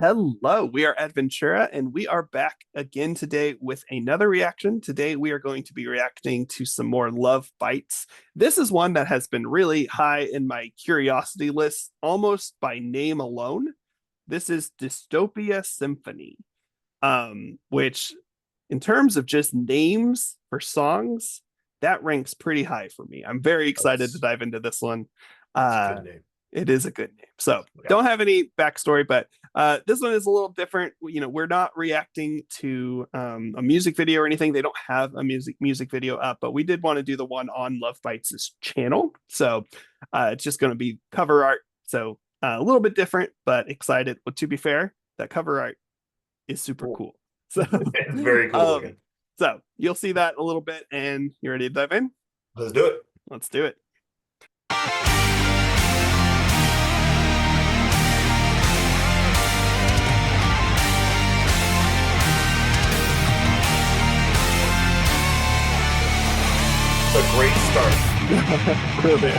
Hello, we are Adventura, and we are back again today with another reaction. Today, we are going to be reacting to some more Love Bites. This is one that has been really high in my curiosity list, almost by name alone. This is Dystopia Symphony, which, in terms of just names for songs, that ranks pretty high for me. I'm very excited to dive into this one. Good name. It is a good name. So don't have any backstory, but this one is a little different. You know, we're not reacting to a music video or anything. They don't have a music video up, but we did want to do the one on Love Bites' channel. So it's just going to be cover art. So a little bit different, but excited. But to be fair, that cover art is super cool. So very cool looking. So you'll see that a little bit, and you ready to dive in? Let's do it. Let's do it. A great start. Really.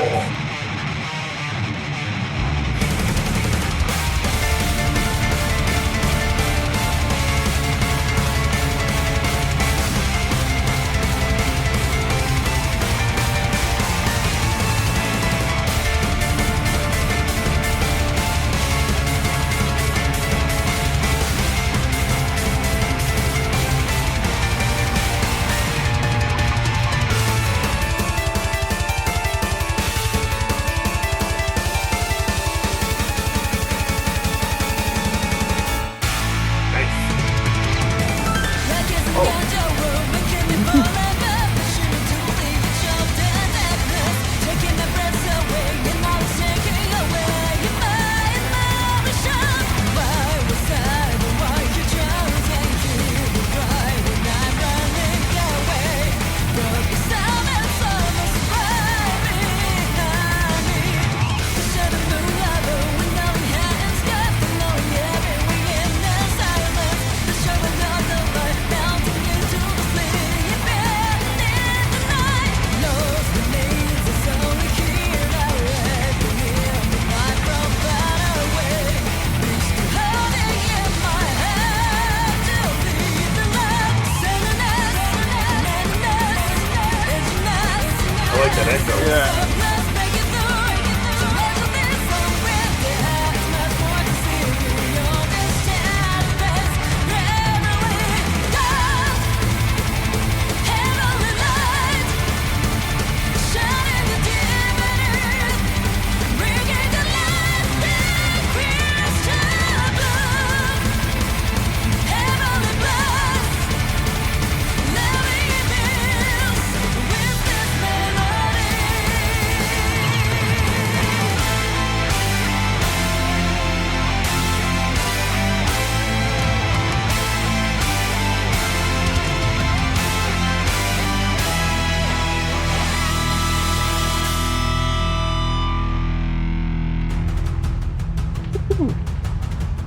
Yeah.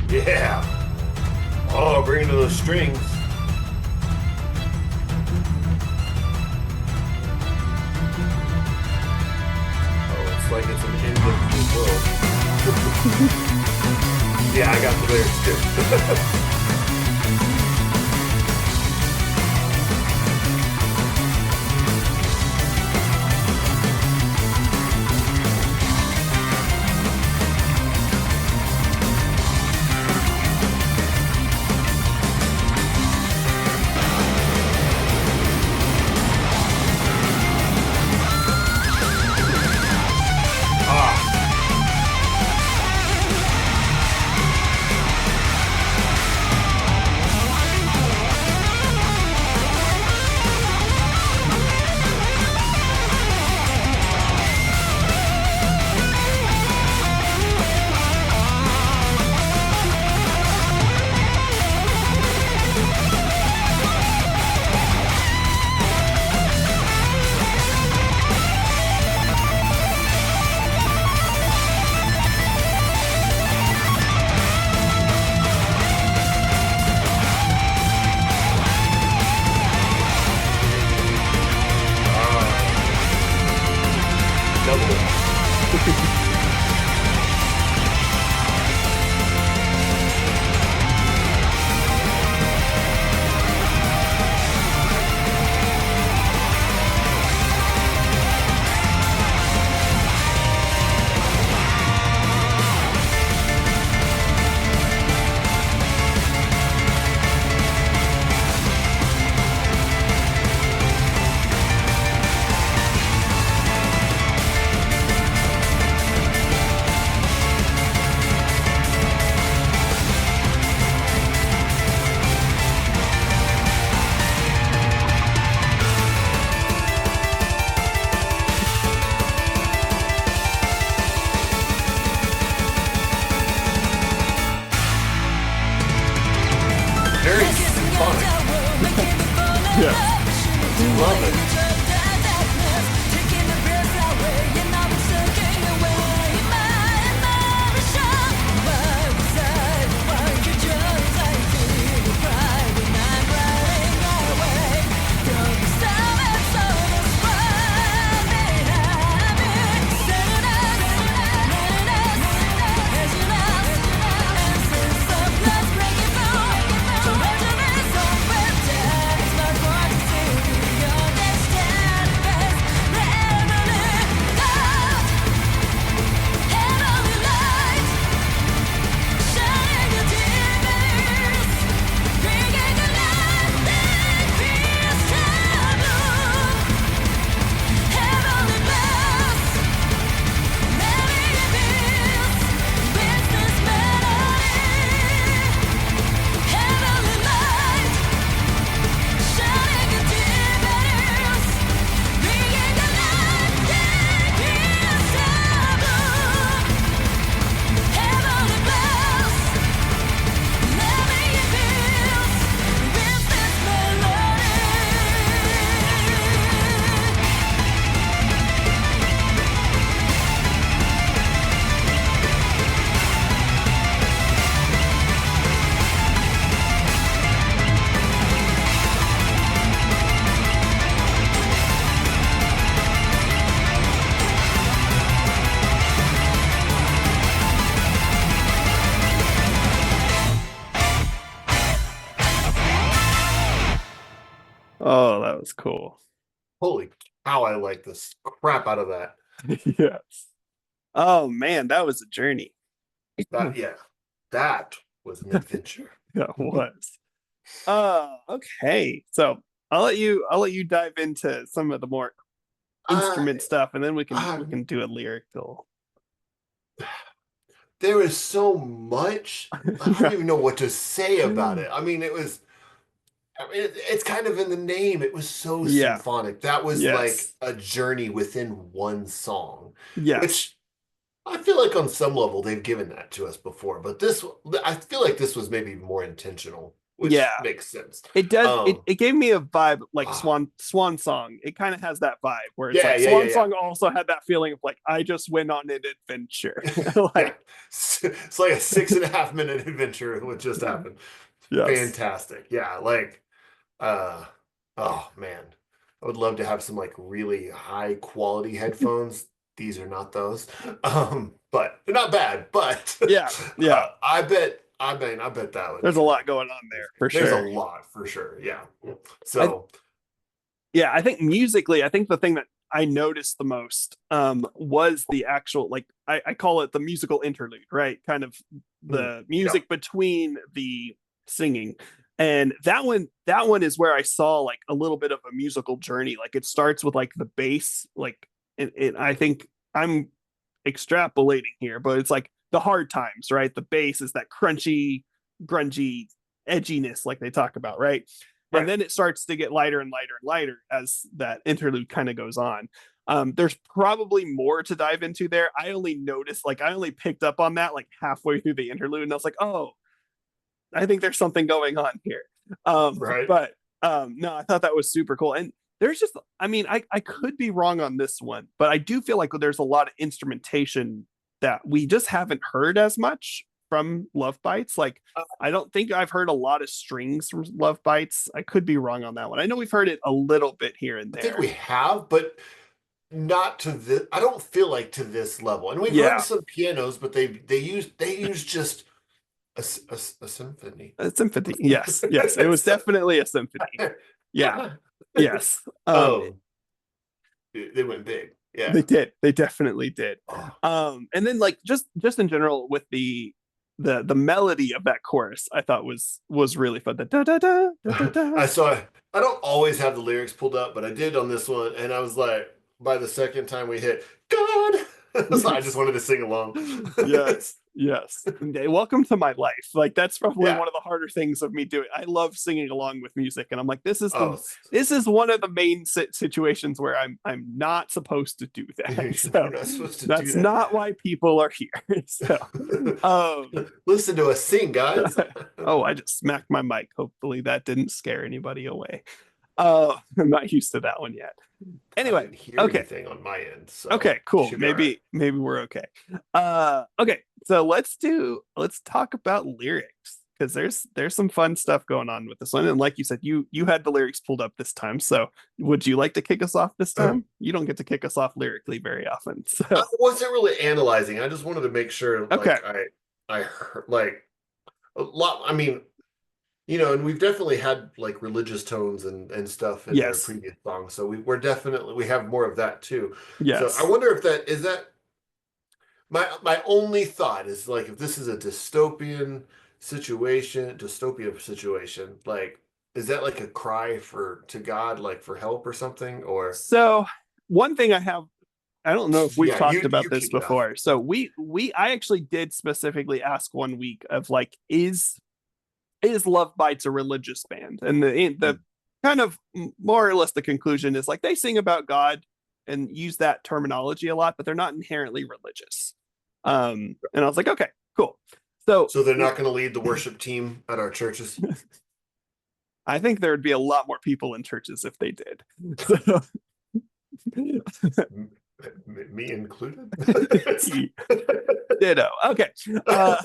Yeah. Oh, bring it to those strings. Oh, it's like it's an end of the world. Yeah, I got the lyrics too. Love it. Oh, that was cool. Holy cow, I like this crap out of that. Yes. Oh man, that was a journey. That yeah, that was an adventure. That was. Okay. So I'll let you dive into some of the more Uh, instrument stuff, and then we um, can do a lyrical. there is so much. I don't even know what to say about it. I mean, it's kind of in the name. It was so Yeah. symphonic. That was like Yes. a journey within one song, Yes. which I feel like on some level they've given that to us before. But I feel like this was maybe more intentional, Yeah. which makes sense. It does. It, Um, it gave me a vibe like ah, Swan Song. It kind of has that vibe where it's yeah, like yeah, yeah, Swan yeah. Song also had that feeling of like I just went on an adventure. Yeah, Like it's like a 6.5 minute adventure. What just happened? yes. Fantastic. Yeah, like, uh, oh man, I would love to have some like really high quality headphones. These are not those, but they're not bad. But Yeah. Yeah. I bet that would There's be a lot like, going on there for there's a sure. lot for sure. Yeah. I So, Yeah, I think musically, I think the thing that I noticed the most was the actual like I call it the musical interlude, right? Kind of the yeah, music between the singing. And that one is where I saw like a little bit of a musical journey. Like it starts with like the bass, like I think I'm extrapolating here, but it's like the hard times, right? The bass is that crunchy, grungy edginess, like they talk about, right? And right. then it starts to get lighter and lighter and lighter as that interlude kind of goes on. There's probably more to dive into there. I only noticed, like, I only picked up on that like halfway through the interlude, and I was like, oh, I think there's something going on here. Right. But no, I thought that was super cool. And there's just, I mean, I could be wrong on this one, but I do feel like there's a lot of instrumentation that we just haven't heard as much from Love Bites. Like, I don't think I've heard a lot of strings from Love Bites. I could be wrong on that one. I know we've heard it a little bit here and I think there. we have, but not to this. I don't feel like to this level. And we've heard Yeah, some pianos, but they use just a symphony. a symphony. Yes, yes, it was definitely a symphony. Yeah, yes. um, they went big. Yeah. They did. They definitely did. Oh. And then like just in general with the melody of that chorus, I thought was really fun. The da da da da da da. I saw. I don't always have the lyrics pulled up, but I did on this one, and I was like, by the second time we hit God, so I just wanted to sing along. Yes, yes. Okay, welcome to my life. Like that's probably Yeah. one of the harder things of me doing. I love singing along with music, and I'm like, Oh, this is one of the main situations where I'm not supposed to do that. you're So not supposed to do that's that. not why people are here. So Listen to us sing, guys. oh, I just smacked my mic. Hopefully that didn't scare anybody away. I'm not used to that one yet. I Anyway, didn't hear okay. anything on my end, so Okay, cool. should be all right. Maybe we're okay. Okay, so let's talk about lyrics because there's some fun stuff going on with this one. And like you said, you had the lyrics pulled up this time. So would you like to kick us off this time? You don't get to kick us off lyrically very often. I So wasn't really analyzing. I just wanted to make sure, okay. like, I heard, like, a lot. I mean, you know, and we've definitely had like religious tones and stuff in their Yes. previous songs. So we're definitely we have more of that too. So I Yes. wonder if that is that my only thought is like if this is a dystopia situation, like is that like a cry for to God, like for help or something? Or So one thing I don't know if we've yeah, talked about you this kick it off. before. So I actually did specifically ask one week of like, is Love Bites a religious band? And the kind of more or less the conclusion is like they sing about God and use that terminology a lot, but they're not inherently religious. And I was like, okay, cool. So So they're not going to lead the worship team at our churches, I think there would be a lot more people in churches if they did. So M- me included. ditto. Okay. Uh,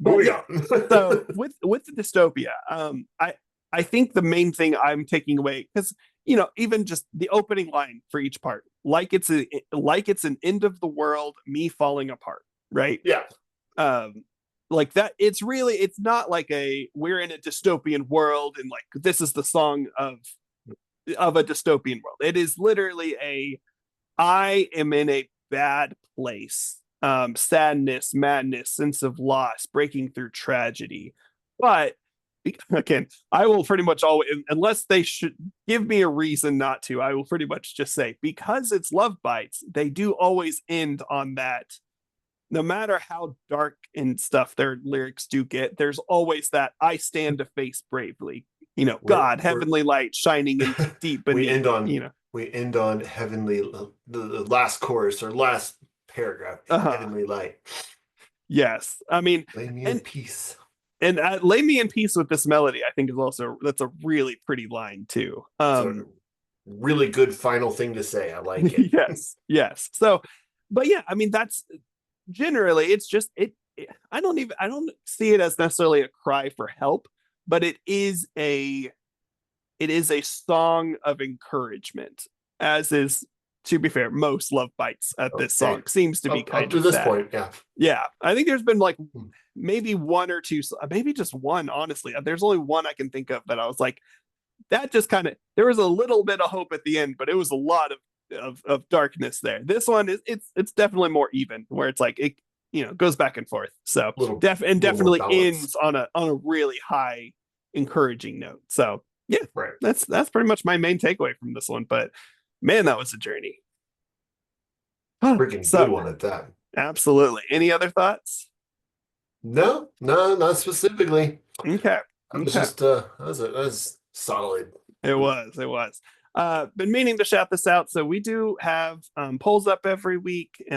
but Moving yeah, so on. with the dystopia, I think the main thing I'm taking away because even just the opening line for each part, like it's an end of the world, me falling apart, right? Yeah, Um, like that. It's not like we're in a dystopian world and like this is the song of a dystopian world. It is literally I am in a bad place. Sadness, madness, sense of loss, breaking through tragedy. But again, I will pretty much always, unless they should give me a reason not to, I will pretty much just say because it's Love Bites, they do always end on that. No matter how dark and stuff their lyrics do get, there's always that I stand to face bravely. God, we're heavenly light shining in deep we beneath. end on we end on heavenly the last chorus or last paragraph, Uh-huh. heavenly light. Yes. I mean, Lay me in and peace. lay me in peace with this melody, I think is also that's a really pretty line too. It's a really good final thing to say. I like it. Yes, yes. So, but yeah, I mean that's generally it's just I don't see it as necessarily a cry for help, but it is a song of encouragement, as is, to be fair, most Love Bites at this Okay. song seems to be Up kind to of this that. point, yeah. Yeah, I think there's been like maybe one or two, maybe just one, honestly. There's only one I can think of that I was like, that just kind of, there was a little bit of hope at the end, but it was a lot of darkness there. This one is it's definitely more even, where it's like it goes back and forth. So Little little more definitely ends balanced. on a really high encouraging note. So yeah, Right. that's pretty much my main takeaway from this one. But man, that was a journey. Freaking good So one at that. absolutely. Any other thoughts? No, no, not specifically. Okay. I was Okay. just that was solid. It was. It was. Been meaning to shout this out. So we do have polls up every week, in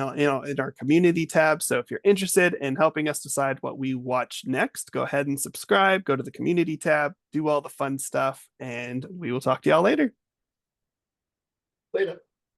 our community tab. So if you're interested in helping us decide what we watch next, go ahead and subscribe. Go to the community tab, do all the fun stuff, and we will talk to y'all later. Later.